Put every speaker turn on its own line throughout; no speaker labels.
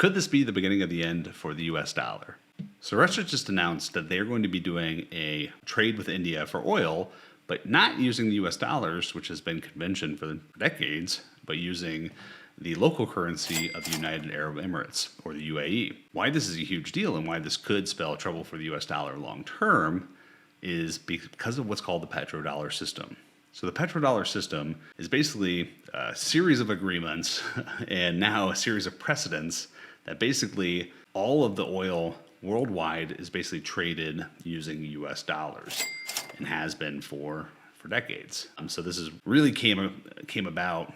Could this be the beginning of the end for the US dollar? So Russia just announced that they're going to be doing a trade with India for oil, but not using the US dollars, which has been convention for decades, but using the local currency of the United Arab Emirates, or the UAE. Why this is a huge deal and why this could spell trouble for the US dollar long term is because of what's called the petrodollar system. So the petrodollar system is basically a series of agreements and now a series of precedents that basically all of the oil worldwide is basically traded using US dollars and has been for decades. So this is really came about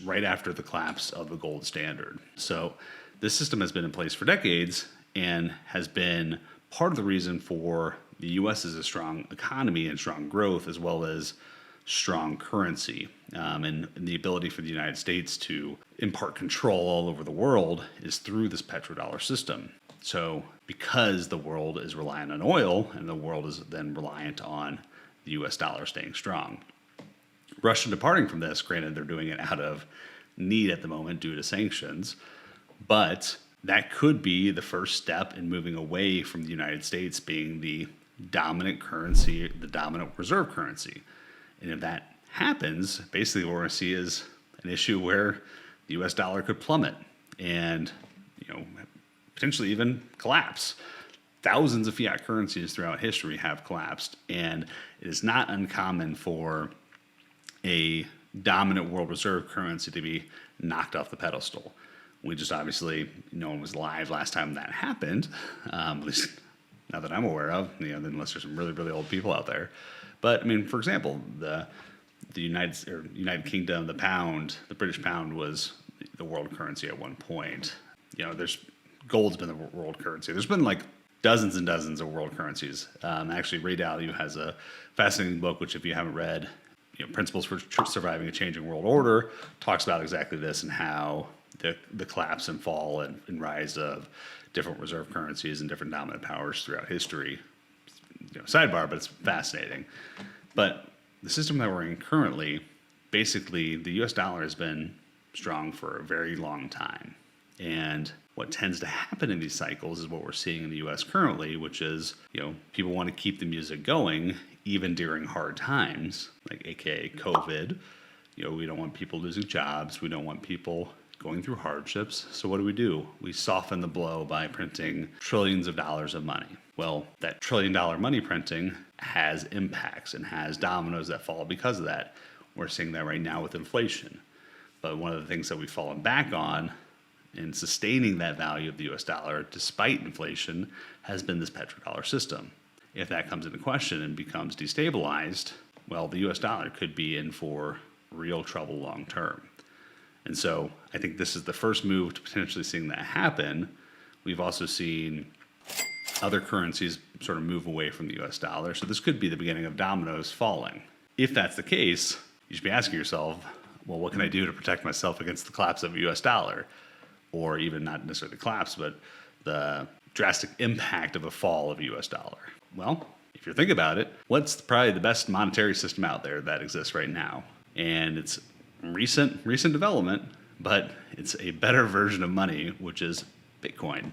right after the collapse of the gold standard. So this system has been in place for decades and has been part of the reason for the U.S. is a strong economy and strong growth, as well as strong currency. And the ability for the United States to impart control all over the world is through this petrodollar system. So because the world is reliant on oil and the world is then reliant on the US dollar staying strong. Russia departing from this, granted they're doing it out of need at the moment due to sanctions, but that could be the first step in moving away from the United States being the dominant currency, the dominant reserve currency. And if that happens, basically what we're going to see is an issue where the US dollar could plummet and, potentially even collapse. Thousands of fiat currencies throughout history have collapsed, and it is not uncommon for a dominant world reserve currency to be knocked off the pedestal. We just obviously, no one was live last time that happened, at least not that I'm aware of, unless there's some really, really old people out there. But, for example, the United Kingdom, the pound, the British pound was the world currency at one point. Gold's been the world currency. There's been like dozens and dozens of world currencies. Actually, Ray Dalio has a fascinating book, which if you haven't read, Principles for Surviving a Changing World Order, talks about exactly this and how the collapse and fall and rise of different reserve currencies and different dominant powers throughout history. Sidebar, but it's fascinating. But the system that we're in currently, basically, the US dollar has been strong for a very long time. And what tends to happen in these cycles is what we're seeing in the U.S. currently, which is, people want to keep the music going even during hard times, like AKA COVID. We don't want people losing jobs. We don't want people going through hardships. So what do? We soften the blow by printing trillions of dollars of money. Well, that $1 trillion money printing has impacts and has dominoes that fall because of that. We're seeing that right now with inflation. But one of the things that we've fallen back on in sustaining that value of the US dollar despite inflation has been this petrodollar system. If that comes into question and becomes destabilized, well, the US dollar could be in for real trouble long term. And so I think this is the first move to potentially seeing that happen. We've also seen other currencies sort of move away from the US dollar. So this could be the beginning of dominoes falling. If that's the case, you should be asking yourself, well, what can I do to protect myself against the collapse of the US dollar? Or even not necessarily the collapse, but the drastic impact of a fall of US dollar. Well, if you think about it, what's probably the best monetary system out there that exists right now? And it's recent development, but it's a better version of money, which is Bitcoin.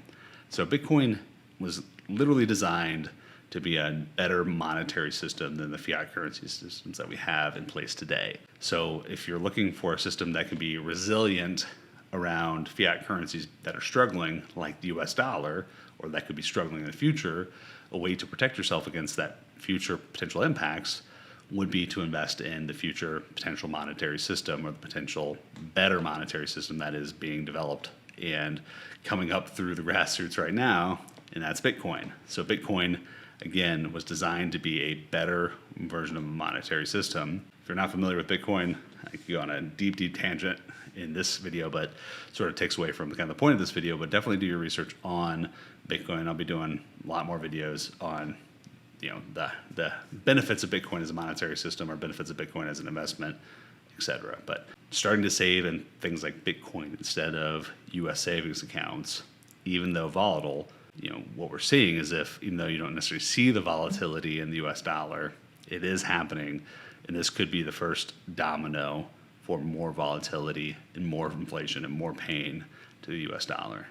So Bitcoin was literally designed to be a better monetary system than the fiat currency systems that we have in place today. So if you're looking for a system that can be resilient around fiat currencies that are struggling, like the US dollar, or that could be struggling in the future, a way to protect yourself against that future potential impacts would be to invest in the future potential monetary system or the potential better monetary system that is being developed and coming up through the grassroots right now, and that's Bitcoin. So Bitcoin, again, was designed to be a better version of a monetary system. If you're not familiar with Bitcoin, I could go on a deep tangent in this video, but sort of takes away from the kind of the point of this video, but definitely do your research on Bitcoin. I'll be doing a lot more videos on the benefits of Bitcoin as a monetary system or benefits of Bitcoin as an investment, etc. But starting to save in things like Bitcoin instead of US savings accounts, even though volatile, what we're seeing is even though you don't necessarily see the volatility in the US dollar, it is happening, and this could be the first domino for more volatility and more inflation and more pain to the US dollar.